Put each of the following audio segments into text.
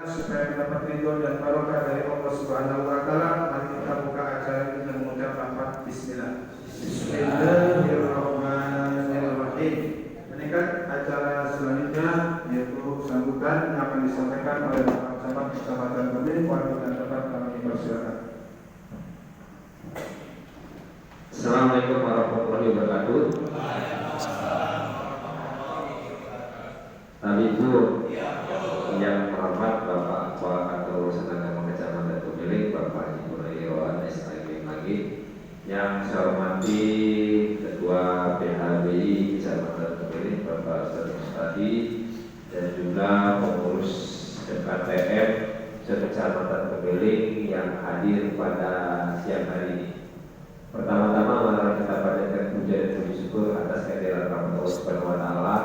supaya mendapat ridho dan barokah dari Allah Subhanahu wa taala. Mari kita buka acara ini dengan mengucap lafaz bismillah. Bismillahirrahmanirrahim. Menikah acara selanjutnya yaitu sambutan yang akan disampaikan oleh Bapak Camat Kecamatan Kebumen. Perwakilan dapat kami persilakan. Assalamualaikum warahmatullahi wabarakatuh. Tadi itu yang terhormat Bapak Wakil Senang Kecamatan Kebumen, Bapak Ibu Irawan SIP lagi, yang saya hormati Ketua PHBI Kecamatan Kebumen Bapak Ustadz Mustadi, dan juga pengurus KTM Kecamatan Kebumen yang hadir pada siang hari ini. Pertama-tama mari kita panjatkan puja dan puji syukur atas kehadiran Allah Subhanahu wa taala.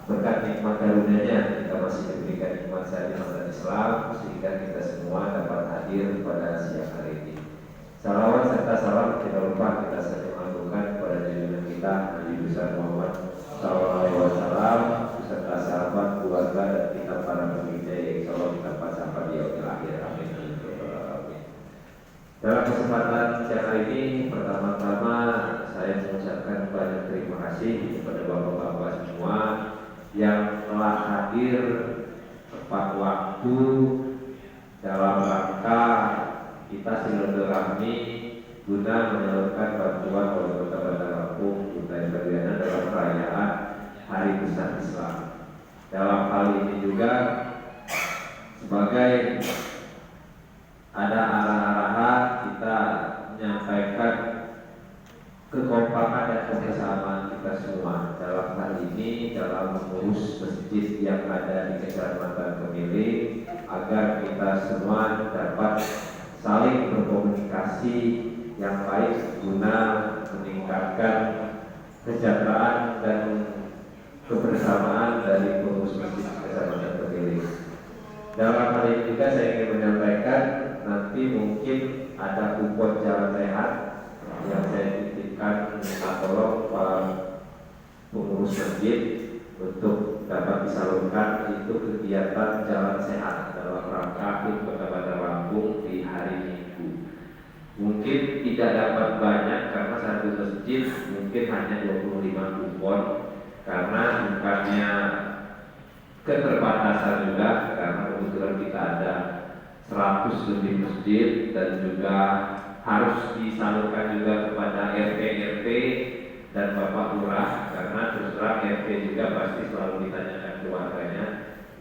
Berkat nikmat karunia-Nya kita masih diberikan nikmat syariat Islam sehingga kita semua dapat hadir pada siang hari ini. Salawat serta salam kita lupa kita sering mengaturkan kepada junjungan kita Nabi besar Muhammad sallallahu alaihi wasallam beserta sahabat, keluarga dan kita para pengikutnya yang insyaallah kita dapat sampai di akhir. Amin. Dalam kesempatan siang hari ini, pertama-tama saya mengucapkan banyak terima kasih kepada bapak-bapak semua yang telah hadir tepat waktu dalam rangka kita silaturahmi guna menyalurkan bantuan oleh Kota Bandar Lampung Kutai Kartanegara dalam perayaan Hari Besar Islam. Dalam hal ini juga sebagai ada arah-arahan kita menyampaikan kekompakan dan kebersamaan kita semua dalam hal ini dalam mengurus masjid yang ada di Kecamatan Kebumen agar kita semua dapat saling berkomunikasi yang baik guna meningkatkan kesejahteraan dan kebersamaan dari pengurus masjid Kecamatan Kebumen. Dalam hal ini juga saya ingin menyampaikan nanti mungkin ada kupon jalan sehat yang saya titipkan minta tolong para pengurus masjid untuk dapat disalurkan itu kegiatan jalan sehat dalam rangka Kota Bandar Lampung di hari Minggu. Mungkin tidak dapat banyak karena satu masjid mungkin hanya 25 kupon karena bukannya keterbatasan juga karena kebetulan kita ada 100 lebih masjid dan juga harus disalurkan juga kepada RT dan Bapak Lurah karena terus terang RT juga pasti selalu ditanyakan keluarganya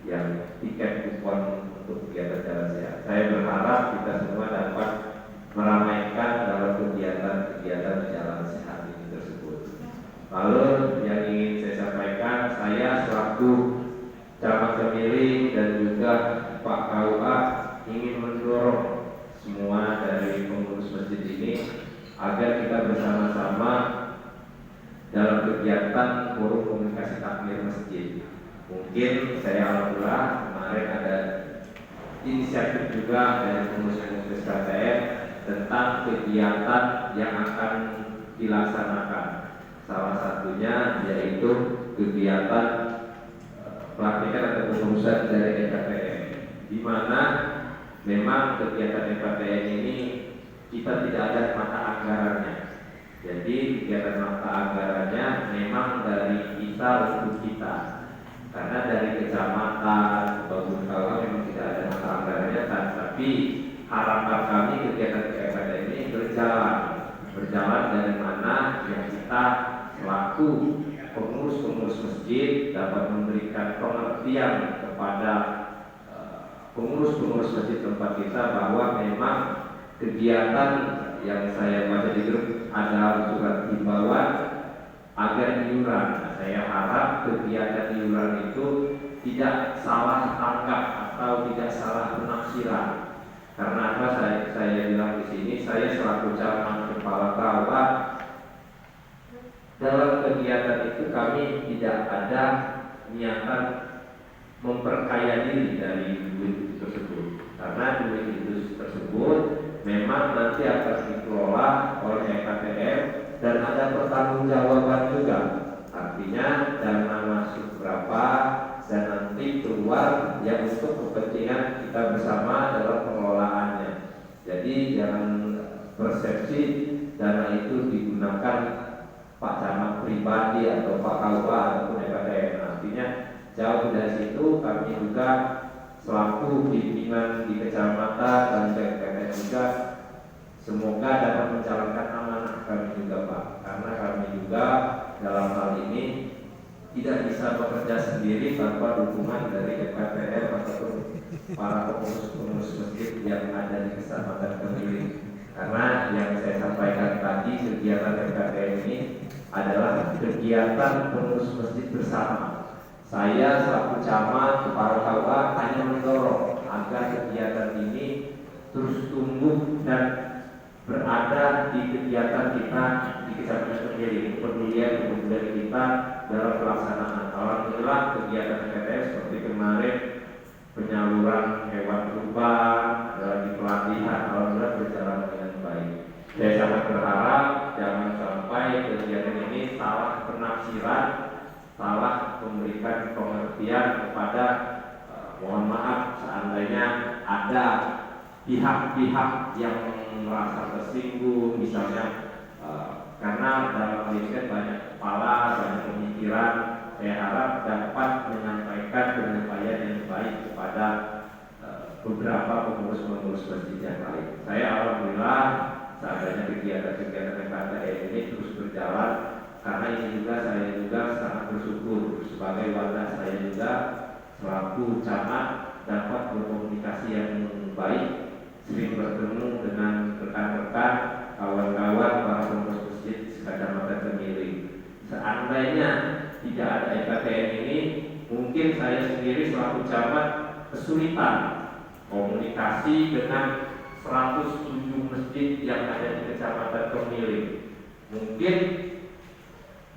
yang tiket kupon untuk kegiatan jalan sehat. Saya berharap kita semua dapat meramaikan dalam kegiatan jalan sehat ini tersebut. Lalu yang ingin saya sampaikan, saya selaku Camat Kebumen dan juga Pak KUA ingin mendorong semua dari pengurus masjid ini agar kita bersama-sama dalam kegiatan forum komunikasi takmir masjid. Mungkin saya alhamdulillah kemarin ada inisiatif juga dari pengurus KTM tentang kegiatan yang akan dilaksanakan. Salah satunya yaitu kegiatan pelatihan atau pengurusan dari EKTM, di mana memang kegiatan EKTM ini kita tidak ada mata anggarannya. Jadi kegiatan mata anggarannya memang dari kita untuk kita. Karena dari kecamatan ataupun kalau memang tidak ada mata anggarannya, tapi harapan kami kegiatan EKTM ini berjalan dari mana yang kita selaku pengurus masjid dapat memberikan pengertian kepada pengurus masjid tempat kita bahwa memang kegiatan yang saya baca di grup ada surat himbauan agar iuran. Saya harap kegiatan iuran itu tidak salah tangkap atau tidak salah penafsiran. Karena apa saya bilang di sini, saya selaku camat kepala KUA dalam kegiatan itu kami tidak ada niatan memperkaya diri dari duit tersebut, karena duit itu tersebut memang nanti akan dikelola oleh EKTM dan ada pertanggungjawaban juga. Artinya dana masuk berapa dan nanti keluar yang untuk kepentingan kita kita bersama dalam pengelolaannya. Jadi jangan persepsi dana itu digunakan Pak Camat pribadi atau Pak Kalpa ataupun EKTM. Artinya jauh dari situ. Kami juga selaku pimpinan di kecamatan dan EKTM juga semoga dapat menjalankan amanah kami juga Pak, karena kami juga dalam hal ini tidak bisa bekerja sendiri tanpa dukungan dari EKTM ataupun para pengurus-pengurus masjid yang ada di Kecamatan Kemiling. Karena yang saya sampaikan tadi, kegiatan EKTM ini adalah kegiatan pengurus masjid bersama. Saya selaku camat, kepala KUA hanya mendorong agar kegiatan ini terus tumbuh dan berada di kegiatan kita di Kecamatan Kemiling, kepedulian kita dalam pelaksanaan. Alhamdulillah kegiatan EKTM seperti kemarin penyaluran hewan kurban, di pelatihan, alhamdulillah berjalan dengan baik. Saya sangat berharap jangan sampai kegiatan ini salah penafsiran, salah memberikan pengertian kepada mohon maaf seandainya ada pihak-pihak yang merasa tersinggung, misalnya karena dalam riset banyak kepala, banyak pemikiran. Saya harap dapat menyampaikan penyampaian yang baik kepada beberapa pengurus-pengurus masjid yang lain. Saya alhamdulillah seadanya kegiatan-kegiatan EKTM ini terus berjalan, karena ini juga saya juga sangat bersyukur sebagai wadah saya juga selaku camat dapat berkomunikasi yang baik, sering bertemu dengan rekan-rekan, kawan-kawan para pengurus masjid Kecamatan Kemiling. Seandainya tidak ada EKTM ini, mungkin saya sendiri selaku camat kesulitan komunikasi dengan 107 masjid yang ada di Kecamatan Kemiling. Mungkin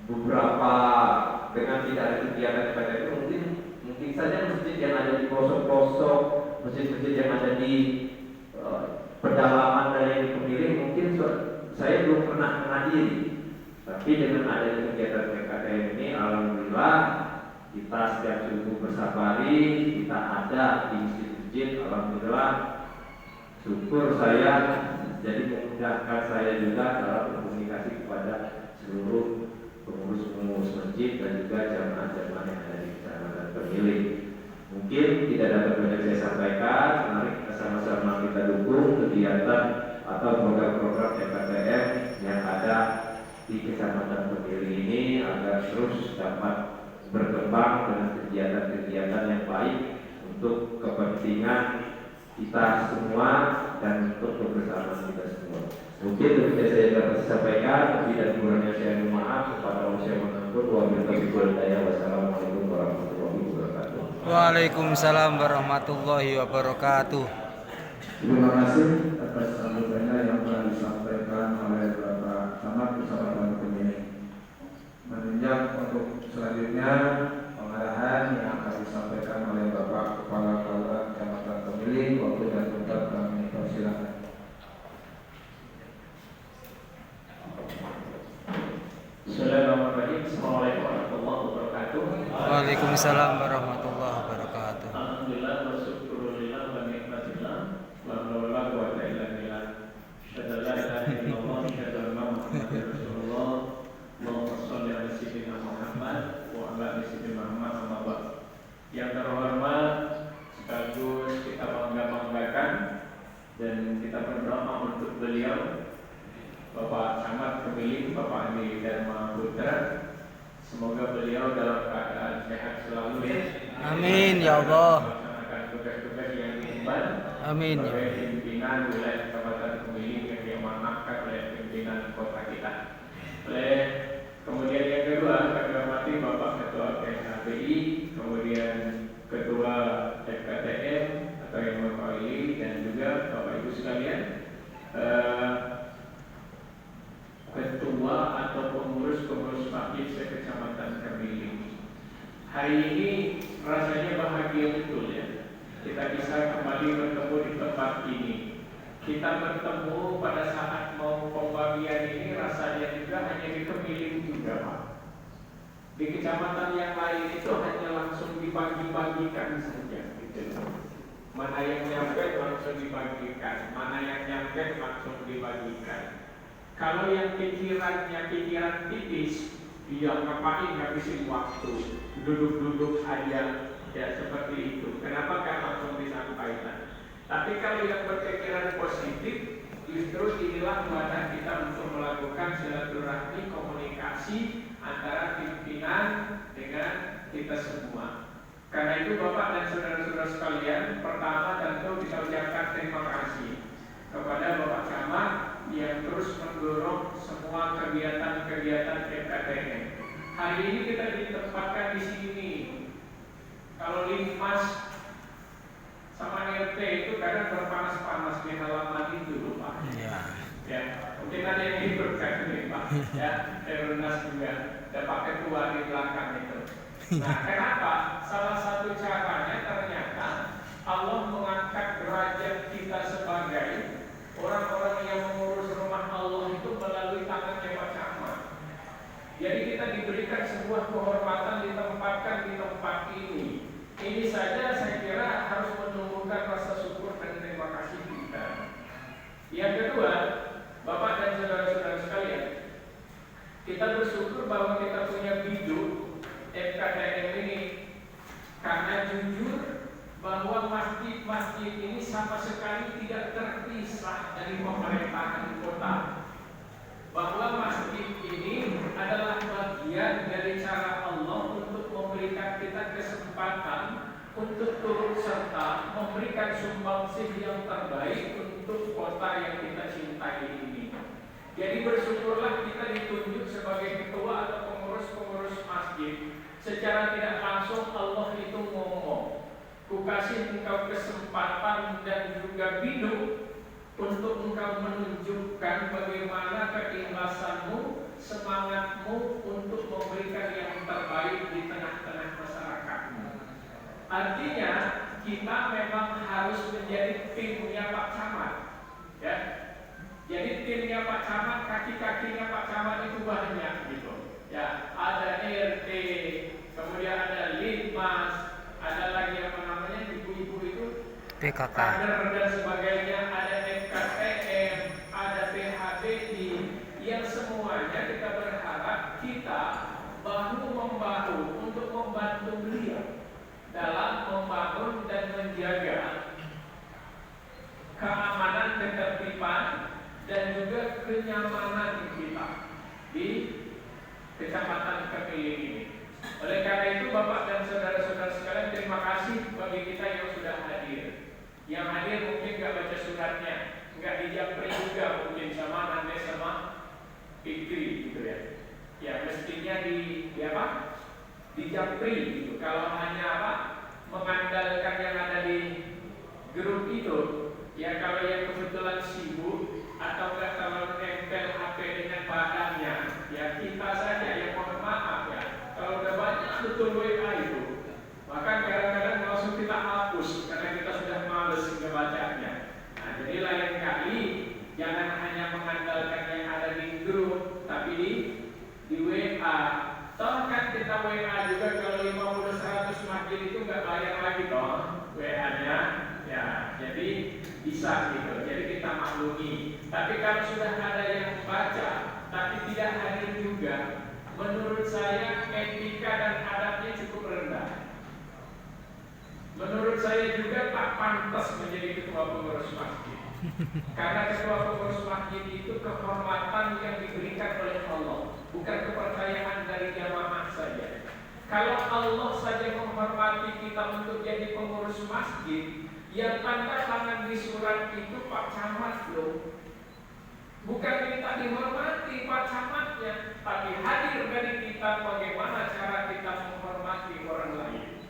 beberapa dengan tidak ada kegiatan EKTM mungkin saja masjid yang ada di pelosok-pelosok, masjid-masjid yang ada di pedalaman dari Kemiling mungkin saya belum pernah menghadiri. Tapi dengan adanya kegiatan EKTM ini, alhamdulillah kita setiap subuh bersafari, kita ada di masjid-masjid, alhamdulillah syukur saya jadi memudahkan saya juga dalam berkomunikasi kepada seluruh pengurus-pengurus masjid dan juga jamaah-jamaah yang ada di Kecamatan Kemiling. Mungkin tidak dapat banyak saya sampaikan, mari kita sama-sama kita dukung kegiatan atau program-program EKTM yang ada di Kecamatan Kemiling ini agar terus dapat berkembang dengan kegiatan-kegiatan yang baik untuk kepentingan kita semua dan untuk kebersamaan kita semua. Mungkin demikian saya dapat sampaikan, lebih dan kurangnya saya mohon maaf kepada Allah yang mengampun. Wassalamualaikum warahmatullahi wabarakatuh. Waalaikumsalam warahmatullahi wabarakatuh. Terima kasih atas sambutannya yang telah disampaikan oleh Bapak Camat Kecamatan Kemiling. Menunjang untuk selanjutnya pengarahan yang akan disampaikan oleh Bapak Kepala KUA Kecamatan Kemiling. Waktu dan tempat kami persilakan. Bismillahirrahmanirrahim. Assalamualaikum warahmatullahi wabarakatuh. Waalaikumsalam warahmatullahi wabarakatuh. Alhamdulillah bersyukurillah wa nikmatillah wa la quwwata illa billah. Syada la ilaha illallah syada anna Muhammadar Rasulullah. Allahumma shalli ala sayyidina Muhammad wa ala ali sayyidina Muhammad amma ba'd. Yang terhormat sekaligus kita bangga-banggakan dan kita berdoa untuk beliau Bapak Camat Kemiling, Bapak Andi Dharma Putra. Semoga beliau dalam keadaan sehat selalu ya. Amin ya Allah. Melaksanakan tugas-tugas yang diemban. Amin. Sebagai pimpinan wilayah Kabupaten Kemiling yang diamanahkan oleh pimpinan kota kita. Kemudian yang kedua, kami hormati Bapak Ketua KSHBI, kemudian Ketua FKTM atau yang mewakili dan juga Bapak Ibu sekalian. Ketua atau pengurus-pengurus masjid se-Kecamatan Kemiling. Hari ini rasanya bahagia betul ya. Kita bisa kembali bertemu di tempat ini. Kita bertemu pada saat mau pembagian ini rasanya juga hanya di Kemiling juga Pak. Di kecamatan yang lain itu hanya langsung dibagi-bagikan saja gitu. Mana yang nyampe langsung dibagikan, mana yang nyampe langsung dibagikan. Kalau yang pikiran tipis, dia ngapain ngabisin waktu, duduk-duduk aja, ya seperti itu. Kenapa kan langsung disampaikan? Tapi kalau yang berpikiran positif, justru inilah wadah kita untuk melakukan silaturahmi komunikasi antara pimpinan dengan kita semua. Karena itu Bapak dan saudara-saudara sekalian, pertama tentu kita ucapkan terima kasih kepada Bapak Camat yang terus mendorong semua kegiatan-kegiatan PKTN. Hari ini kita ditempatkan di sini. Kalau Linmas sama RT itu kadang berpanas-panas di halaman itu, Pak. Ya, mungkin ada yang ikut kan ini, Pak. Ya, Runas juga. Dan Pak Ketua di belakang itu. Nah, kenapa? Salah satu caranya ternyata Allah mengangkat derajat kita sebagai orang-orang yang mengurus rumah Allah itu melalui tangannya Pak Camat. Jadi kita diberikan sebuah kehormatan ditempatkan di tempat ini. Ini saja saya kira harus menumbuhkan rasa syukur dan terima kasih kita. Yang kedua, Bapak dan saudara-saudara sekalian, kita bersyukur bahwa kita punya biduk FKTM ini, karena jujur bahwa masjid-masjid ini sama sekali tidak terpisah dari pemerintahan kota. Bahwa masjid ini adalah bagian dari cara Allah untuk memberikan kita kesempatan untuk turut serta memberikan sumbangsih yang terbaik untuk kota yang kita cintai ini. Jadi bersyukurlah kita ditunjuk sebagai ketua atau pengurus-pengurus masjid. Secara tidak langsung Allah itu ngomong, ku kasih engkau kesempatan dan juga biduk untuk engkau menunjukkan bagaimana keikhlasanmu, semangatmu untuk memberikan yang terbaik di tengah-tengah masyarakatmu. Artinya kita memang harus menjadi timnya Pak Camat, ya. Jadi timnya Pak Camat, kaki-kakinya Pak Camat itu banyak gitu. Ya, ada RT, kemudian ada Linmas, ada lagi apa namanya ibu-ibu itu PKK, kader dan sebagainya, ada FKTM, ada PHBI, yang semuanya kita berharap kita bahu-membahu untuk membantu beliau dalam membangun dan menjaga keamanan, ketertiban dan juga kenyamanan kita di Kecamatan Kepilih ini. Oleh karena itu Bapak dan saudara-saudara sekalian, terima kasih bagi kita yang sudah hadir. Yang hadir mungkin nggak baca suratnya, nggak dijapri juga mungkin sama Nande sama Fikri gitu ya. Ya mestinya di apa? Dijapri gitu. Kalau hanya apa? Mengandalkan yang ada di grup itu, ya kalau yang kebetulan sibuk atau nggak terlalu nempel HP dengan badannya, ya kita saja yang mohon maaf ya. Kalau udah banyak betul WA itu, maka kadang-kadang langsung kita hapus karena kita sudah males ngebacanya. Nah, jadi lain kali jangan hanya mengandalkan yang ada di grup, tapi di WA. Toh kan kita WA juga kalau 50-100 masjid itu nggak bayar lagi toh WA-nya, ya. Jadi bisa gitu. Jadi kita maklumi. Tapi kalau sudah ada yang baca, tapi tidak hadir juga, menurut saya etika dan adabnya cukup rendah. Menurut saya juga tak pantas menjadi ketua pengurus masjid. Karena ketua pengurus masjid itu kehormatan yang diberikan oleh Allah, bukan kepercayaan dari jamaah saja. Kalau Allah saja menghormati kita untuk jadi pengurus masjid, yang tanda tangan di surat itu Pak Camat loh. Bukan kita dihormati Pak Camatnya, tapi hadir dari kita bagaimana cara kita menghormati orang lain.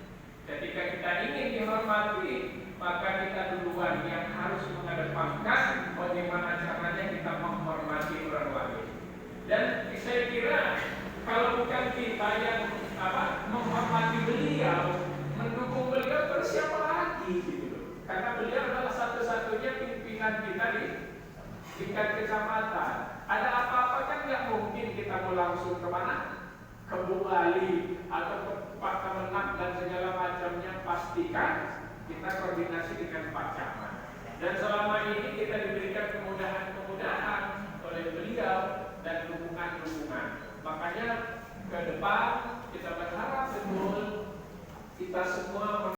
Ketika kita ingin dihormati, maka kita duluan yang harus mengedepankan bagaimana caranya kita menghormati orang lain. Dan saya kira kalau bukan kita yang menghormati beliau, mendukung beliau, terus siapa lagi gitu. Karena beliau adalah satu-satunya pimpinan kita di tingkat kecamatan. Ada apa-apa kan nggak mungkin kita mau langsung kemana? Ke Bu Ali atau ke Pak Kemenak dan segala macamnya. Pastikan kita koordinasi dengan Pak Camat. Dan selama ini kita diberikan kemudahan-kemudahan oleh beliau dan dukungan-dukungan. Makanya ke depan kita berharap betul kita semua